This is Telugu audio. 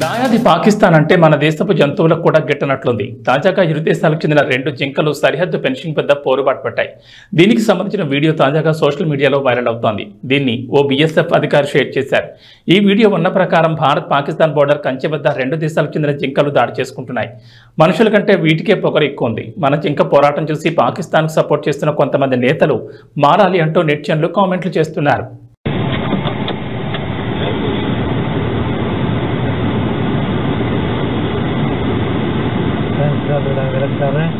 దాయాది పాకిస్తాన్ అంటే మన దేశపు జంతువులకు కూడా గిట్టనట్లుంది. తాజాగా ఇరు దేశాలకు చెందిన 2 జింకలు సరిహద్దు ఫెన్సింగ్ వద్ద పోరుబాటు పట్టాయి. దీనికి సంబంధించిన వీడియో తాజాగా సోషల్ మీడియాలో వైరల్ అవుతోంది. దీన్ని ఓ బీఎస్ఎఫ్ అధికారి షేర్ చేశారు. ఈ వీడియో ఉన్న ప్రకారం భారత్ పాకిస్తాన్ బోర్డర్ కంచె వద్ద 2 దేశాలకు చెందిన జింకలు దాడి చేసుకుంటున్నాయి. మనుషుల కంటే వీటికే పొగరు ఎక్కువ ఉంది. మన జింక పోరాటం చూసి పాకిస్తాన్కు సపోర్ట్ చేస్తున్న కొంతమంది నేతలు మారాలి అంటూ నెటిజన్లు కామెంట్లు చేస్తున్నారు. गलत कर रहे हैं।